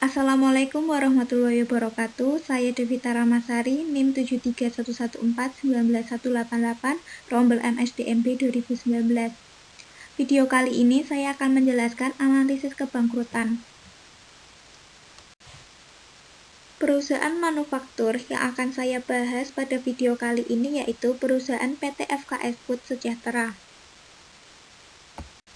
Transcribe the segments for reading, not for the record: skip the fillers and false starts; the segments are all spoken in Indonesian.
Assalamualaikum warahmatullahi wabarakatuh. Saya Devita Ramasari, NIM 73114191188, Rombel MSDMB 2019. Video kali ini saya akan menjelaskan analisis kebangkrutan. Perusahaan manufaktur yang akan saya bahas pada video kali ini yaitu perusahaan PT FKS Food Sejahtera.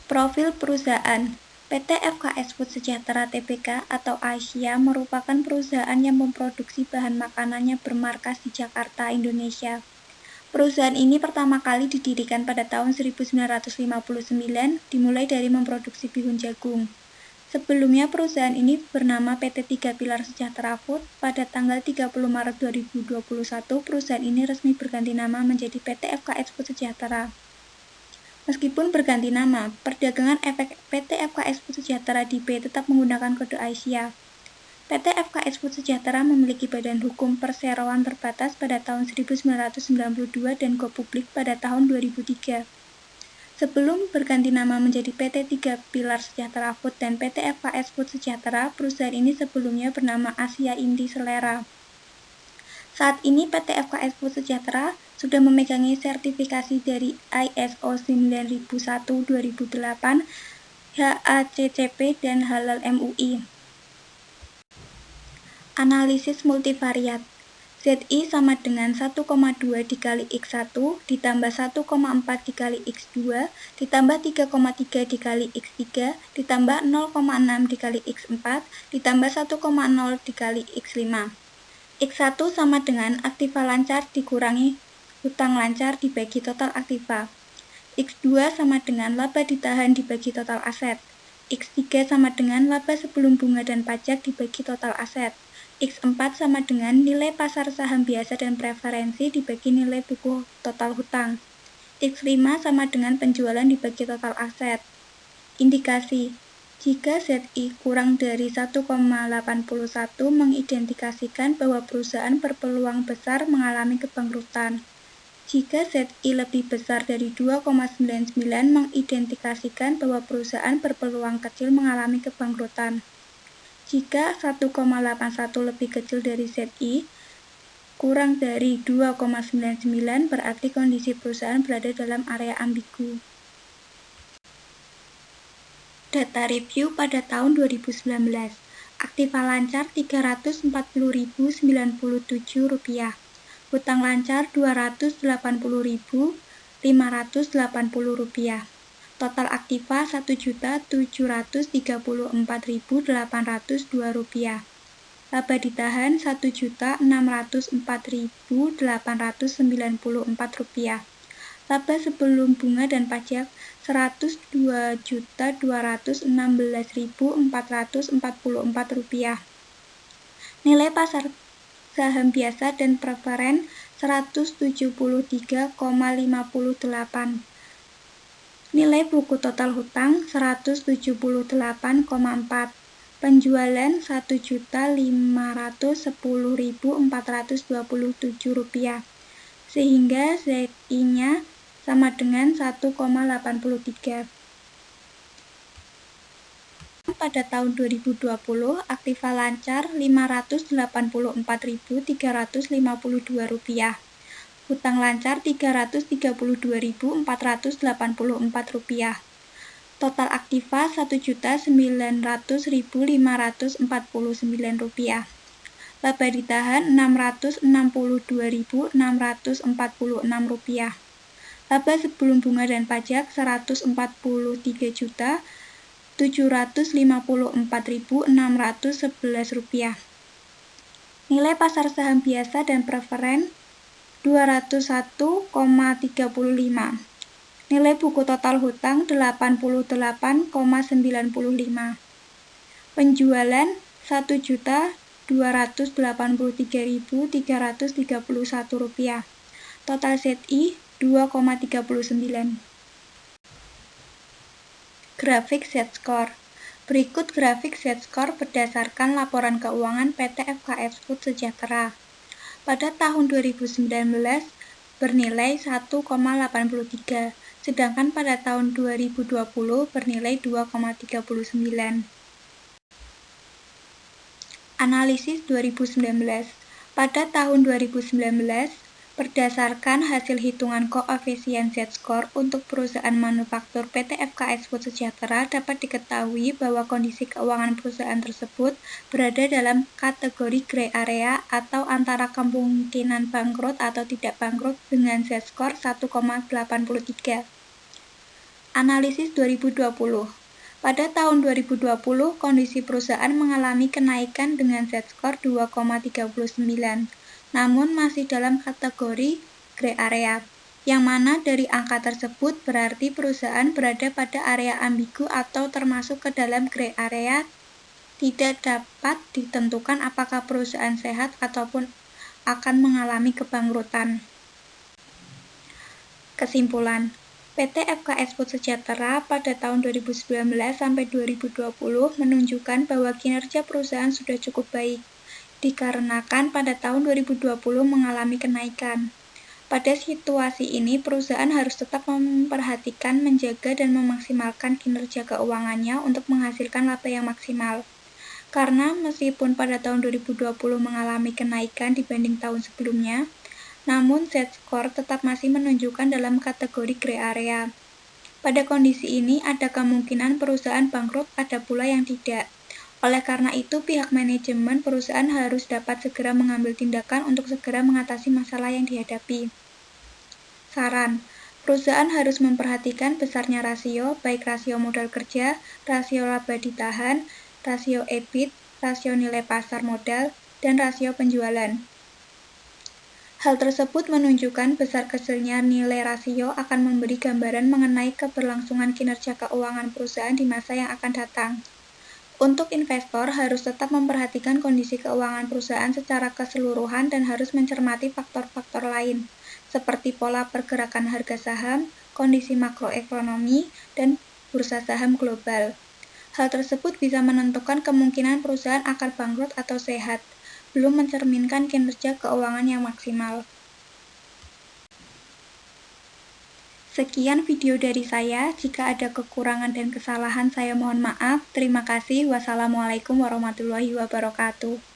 Profil perusahaan PT FKS Food Sejahtera Tbk atau Asia merupakan perusahaan yang memproduksi bahan makanannya bermarkas di Jakarta, Indonesia. Perusahaan ini pertama kali didirikan pada tahun 1959, dimulai dari memproduksi bihun jagung. Sebelumnya perusahaan ini bernama PT 3 Pilar Sejahtera Food. Pada tanggal 30 Maret 2021, perusahaan ini resmi berganti nama menjadi PT FKS Food Sejahtera. Meskipun berganti nama, perdagangan PT FKS Food Sejahtera di B tetap menggunakan kode Asia. PT FKS Food Sejahtera memiliki badan hukum perseroan terbatas pada tahun 1992 dan go publik pada tahun 2003. Sebelum berganti nama menjadi PT 3 Pilar Sejahtera Food dan PT FKS Food Sejahtera, perusahaan ini sebelumnya bernama Asia Indi Selera. Saat ini PT FKS Food Sejahtera sudah memegangi sertifikasi dari ISO 9001-2008, HACCP, dan Halal MUI. Analisis multivariat. ZI sama dengan 1,2 dikali X1 ditambah 1,4 dikali X2 ditambah 3,3 dikali X3 ditambah 0,6 dikali X4 ditambah 1,0 dikali X5. X1 sama dengan aktiva lancar dikurangi hutang lancar dibagi total aktiva. X2 sama dengan laba ditahan dibagi total aset. X3 sama dengan laba sebelum bunga dan pajak dibagi total aset. X4 sama dengan nilai pasar saham biasa dan preferensi dibagi nilai buku total hutang. X5 sama dengan penjualan dibagi total aset. Indikasi. Jika ZI kurang dari 1,81 mengindikasikan bahwa perusahaan berpeluang besar mengalami kebangkrutan. Jika ZI lebih besar dari 2,99 mengindikasikan bahwa perusahaan berpeluang kecil mengalami kebangkrutan. Jika 1,81 lebih kecil dari ZI, kurang dari 2,99 berarti kondisi perusahaan berada dalam area ambigu. Data review pada tahun 2019. Aktiva lancar Rp340.097. Hutang lancar Rp280.580. Total aktiva Rp1.734.802. Laba ditahan Rp1.604.894. Laba sebelum bunga dan pajak Rp102.216.444. Nilai pasar saham biasa dan preferen 173,58. Nilai buku total hutang 178,4. Penjualan Rp1.510.427. Sehingga ZI-nya sama dengan 1,83. Pada tahun 2020, aktiva lancar Rp584.352. Hutang lancar Rp332.484. Total aktiva Rp1.900.549. Laba ditahan Rp662.646. Laba sebelum bunga dan pajak Rp143.754.611. Nilai pasar saham biasa dan preferen 201,35. Nilai buku total hutang 88,95. Penjualan Rp1.283.331. Total ZI 2,39. Grafik Z-Score. Berikut grafik Z-Score berdasarkan laporan keuangan PT FKS Food Sejahtera. Pada tahun 2019 bernilai 1,83, sedangkan pada tahun 2020 bernilai 2,39. Analisis 2019. Pada tahun 2019, berdasarkan hasil hitungan koefisien Z-score untuk perusahaan manufaktur PT FKS Food Sejahtera, dapat diketahui bahwa kondisi keuangan perusahaan tersebut berada dalam kategori gray area atau antara kemungkinan bangkrut atau tidak bangkrut dengan Z-score 1,83. Analisis 2020. Pada tahun 2020, kondisi perusahaan mengalami kenaikan dengan Z-score 2,39, namun masih dalam kategori gray area, yang mana dari angka tersebut berarti perusahaan berada pada area ambigu atau termasuk ke dalam gray area. Tidak dapat ditentukan apakah perusahaan sehat ataupun akan mengalami kebangkrutan. Kesimpulan, PT FKS Food Sejahtera pada tahun 2019 sampai 2020 menunjukkan bahwa kinerja perusahaan sudah cukup baik, dikarenakan pada tahun 2020 mengalami kenaikan. Pada situasi ini, perusahaan harus tetap memperhatikan, menjaga, dan memaksimalkan kinerja keuangannya untuk menghasilkan laba yang maksimal. Karena meskipun pada tahun 2020 mengalami kenaikan dibanding tahun sebelumnya, namun Z-score tetap masih menunjukkan dalam kategori gray area. Pada kondisi ini, ada kemungkinan perusahaan bangkrut, ada pula yang tidak. Oleh karena itu, pihak manajemen perusahaan harus dapat segera mengambil tindakan untuk segera mengatasi masalah yang dihadapi. Saran, perusahaan harus memperhatikan besarnya rasio, baik rasio modal kerja, rasio laba ditahan, rasio EBIT, rasio nilai pasar modal, dan rasio penjualan. Hal tersebut menunjukkan besar kecilnya nilai rasio akan memberi gambaran mengenai keberlangsungan kinerja keuangan perusahaan di masa yang akan datang. Untuk investor harus tetap memperhatikan kondisi keuangan perusahaan secara keseluruhan dan harus mencermati faktor-faktor lain, seperti pola pergerakan harga saham, kondisi makroekonomi, dan bursa saham global. Hal tersebut bisa menentukan kemungkinan perusahaan akan bangkrut atau sehat, belum mencerminkan kinerja keuangan yang maksimal. Sekian video dari saya. Jika ada kekurangan dan kesalahan, saya mohon maaf. Terima kasih. Wassalamualaikum warahmatullahi wabarakatuh.